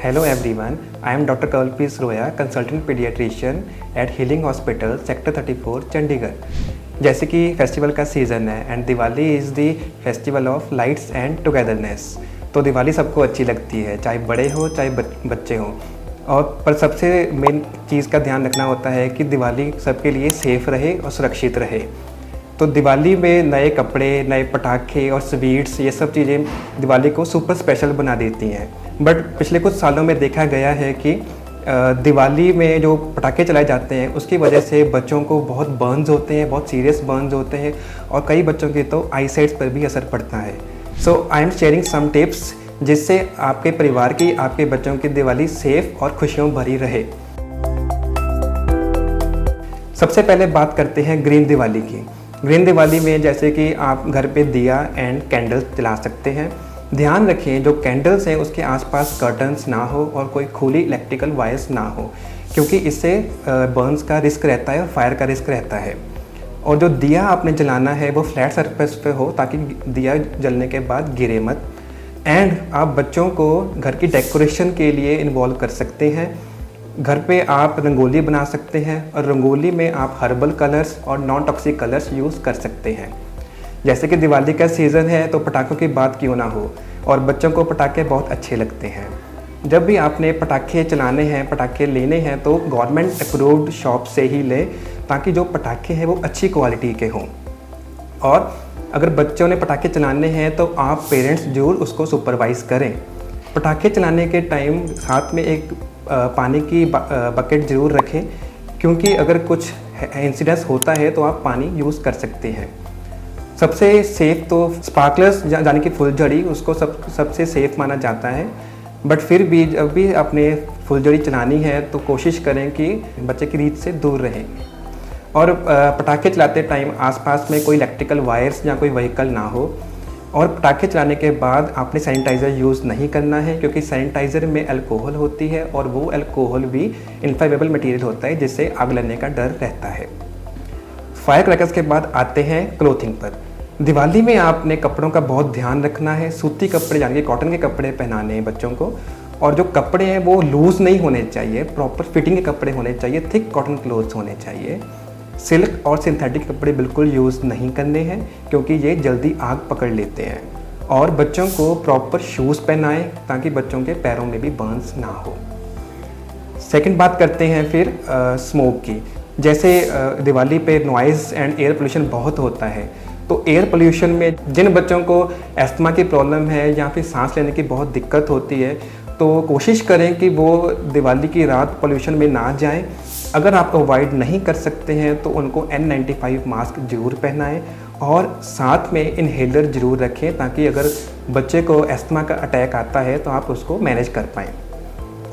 Hello everyone, I am Dr. Kavalpreet Roya, consultant pediatrician at Healing Hospital, Sector 34, Chandigarh. जैसे कि festival का season है and Diwali is the festival of lights and togetherness. तो दिवाली सबको अच्छी लगती है, चाहे बड़े हो चाहे बच्चे हों। और पर सबसे मेन चीज़ का ध्यान रखना होता है कि दिवाली सबके लिए सेफ़ रहे और सुरक्षित रहे। तो दिवाली में नए कपड़े, नए पटाखे और स्वीट्स, ये सब चीज़ें दिवाली को सुपर स्पेशल बना देती हैं। बट पिछले कुछ सालों में देखा गया है कि दिवाली में जो पटाखे चलाए जाते हैं उसकी वजह से बच्चों को बहुत बर्न्स होते हैं, बहुत सीरियस बर्न्स होते हैं और कई बच्चों की तो आई साइट्स पर भी असर पड़ता है। So I am sharing some tips जिससे आपके परिवार की, आपके बच्चों की दिवाली सेफ और खुशियों भरी रहे। सबसे पहले बात करते हैं ग्रीन दिवाली की। ग्रीन दिवाली में जैसे कि आप घर पे दिया एंड कैंडल्स जला सकते हैं। ध्यान रखें जो कैंडल्स हैं उसके आसपास कर्टन्स ना हो और कोई खुली इलेक्ट्रिकल वायर्स ना हो, क्योंकि इससे बर्न्स का रिस्क रहता है और फायर का रिस्क रहता है। और जो दिया आपने जलाना है वो फ्लैट सरफेस पे हो ताकि दिया जलने के बाद गिरे मत। एंड आप बच्चों को घर की डेकोरेशन के लिए इन्वॉल्व कर सकते हैं। घर पे आप रंगोली बना सकते हैं और रंगोली में आप हर्बल कलर्स और नॉन टॉक्सिक कलर्स यूज़ कर सकते हैं। जैसे कि दिवाली का सीज़न है तो पटाखों की बात क्यों ना हो, और बच्चों को पटाखे बहुत अच्छे लगते हैं। जब भी आपने पटाखे चलाने हैं, पटाखे लेने हैं तो गवर्नमेंट अप्रूव्ड शॉप से ही लें ताकि जो पटाखे हैं वो अच्छी क्वालिटी के हों। और अगर बच्चों ने पटाखे चलाने हैं तो आप पेरेंट्स ज़रूर उसको सुपरवाइज़ करें। पटाखे चलाने के टाइम साथ में एक पानी की बकेट ज़रूर रखें, क्योंकि अगर कुछ इंसिडेंस होता है तो आप पानी यूज़ कर सकते हैं। सबसे सेफ़ तो स्पार्कलर्स यानी कि फुलझड़ी, उसको सबसे सेफ़ माना जाता है। बट फिर भी जब भी आपने फुलझड़ी चलानी है तो कोशिश करें कि बच्चे की रीत से दूर रहें। और पटाखे चलाते टाइम आसपास में कोई इलेक्ट्रिकल वायर्स या कोई व्हीकल ना हो। और पटाखे चलाने के बाद आपने सैनिटाइज़र यूज़ नहीं करना है, क्योंकि सैनिटाइज़र में अल्कोहल होती है और वो अल्कोहल भी इनफ्लेमेबल मटेरियल होता है जिससे आग लगने का डर रहता है। फायर क्रैकर्स के बाद आते हैं क्लोथिंग पर। दिवाली में आपने कपड़ों का बहुत ध्यान रखना है। सूती कपड़े यानी कि कॉटन के कपड़े पहनाने हैं बच्चों को, और जो कपड़े हैं वो लूज़ नहीं होने चाहिए, प्रॉपर फिटिंग के कपड़े होने चाहिए, थिक कॉटन क्लोथ्स होने चाहिए। सिल्क और सिंथेटिक कपड़े बिल्कुल यूज़ नहीं करने हैं, क्योंकि ये जल्दी आग पकड़ लेते हैं। और बच्चों को प्रॉपर शूज़ पहनाएं ताकि बच्चों के पैरों में भी बर्न्स ना हो। सेकंड बात करते हैं फिर स्मोक की। जैसे दिवाली पे नॉइज़ एंड एयर पोल्यूशन बहुत होता है, तो एयर पोल्यूशन में जिन बच्चों को अस्थमा की प्रॉब्लम है या फिर सांस लेने की बहुत दिक्कत होती है तो कोशिश करें कि वो दिवाली की रात पोल्यूशन में ना जाएं। अगर आप अवॉइड नहीं कर सकते हैं तो उनको N95 मास्क ज़रूर पहनाएं और साथ में इन्हेलर ज़रूर रखें, ताकि अगर बच्चे को अस्थमा का अटैक आता है तो आप उसको मैनेज कर पाएँ।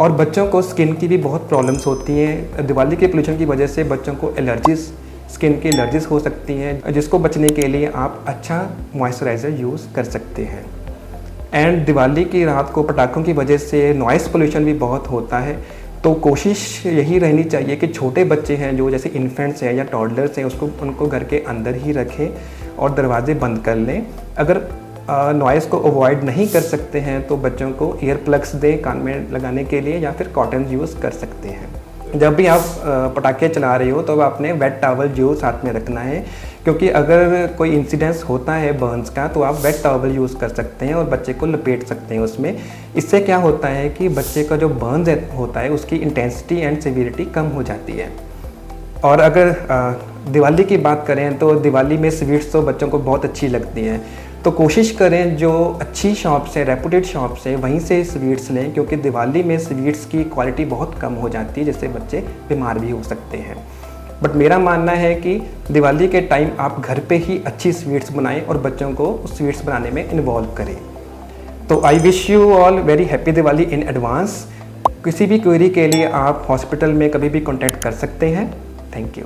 और बच्चों को स्किन की भी बहुत प्रॉब्लम्स होती हैं। दिवाली के पोल्यूशन की वजह से बच्चों को एलर्जीज, स्किन की एलर्जीज हो सकती हैं, जिसको बचने के लिए आप अच्छा मॉइस्चराइज़र यूज़ कर सकते हैं। एंड दिवाली की रात को पटाखों की वजह से नॉइज़ पोल्यूशन भी बहुत होता है, तो कोशिश यही रहनी चाहिए कि छोटे बच्चे हैं जो जैसे इन्फेंट्स हैं या टॉडलर्स हैं उनको घर के अंदर ही रखें और दरवाजे बंद कर लें। अगर नॉइज़ को अवॉइड नहीं कर सकते हैं तो बच्चों को ईयर प्लग्स दें कान में लगाने के लिए, या फिर कॉटन यूज़ कर सकते हैं। जब भी आप पटाखे चला रहे हो तो आपने वेट टॉवल जो साथ में रखना है, क्योंकि अगर कोई इंसिडेंस होता है बर्न्स का तो आप वेट टॉवल यूज़ कर सकते हैं और बच्चे को लपेट सकते हैं उसमें। इससे क्या होता है कि बच्चे का जो बर्न्स होता है उसकी इंटेंसिटी एंड सिविरिटी कम हो जाती है। और अगर दिवाली की बात करें तो दिवाली में स्वीट्स तो बच्चों को बहुत अच्छी लगती हैं, तो कोशिश करें जो अच्छी शॉप से, रेपुटेड शॉप से, वहीं से स्वीट्स लें, क्योंकि दिवाली में स्वीट्स की क्वालिटी बहुत कम हो जाती है जिससे बच्चे बीमार भी हो सकते हैं। बट मेरा मानना है कि दिवाली के टाइम आप घर पे ही अच्छी स्वीट्स बनाएं और बच्चों को स्वीट्स बनाने में इन्वॉल्व करें। तो I wish you all very happy Diwali in advance. किसी भी क्वेरी के लिए आप हॉस्पिटल में कभी भी कॉन्टैक्ट कर सकते हैं। Thank you.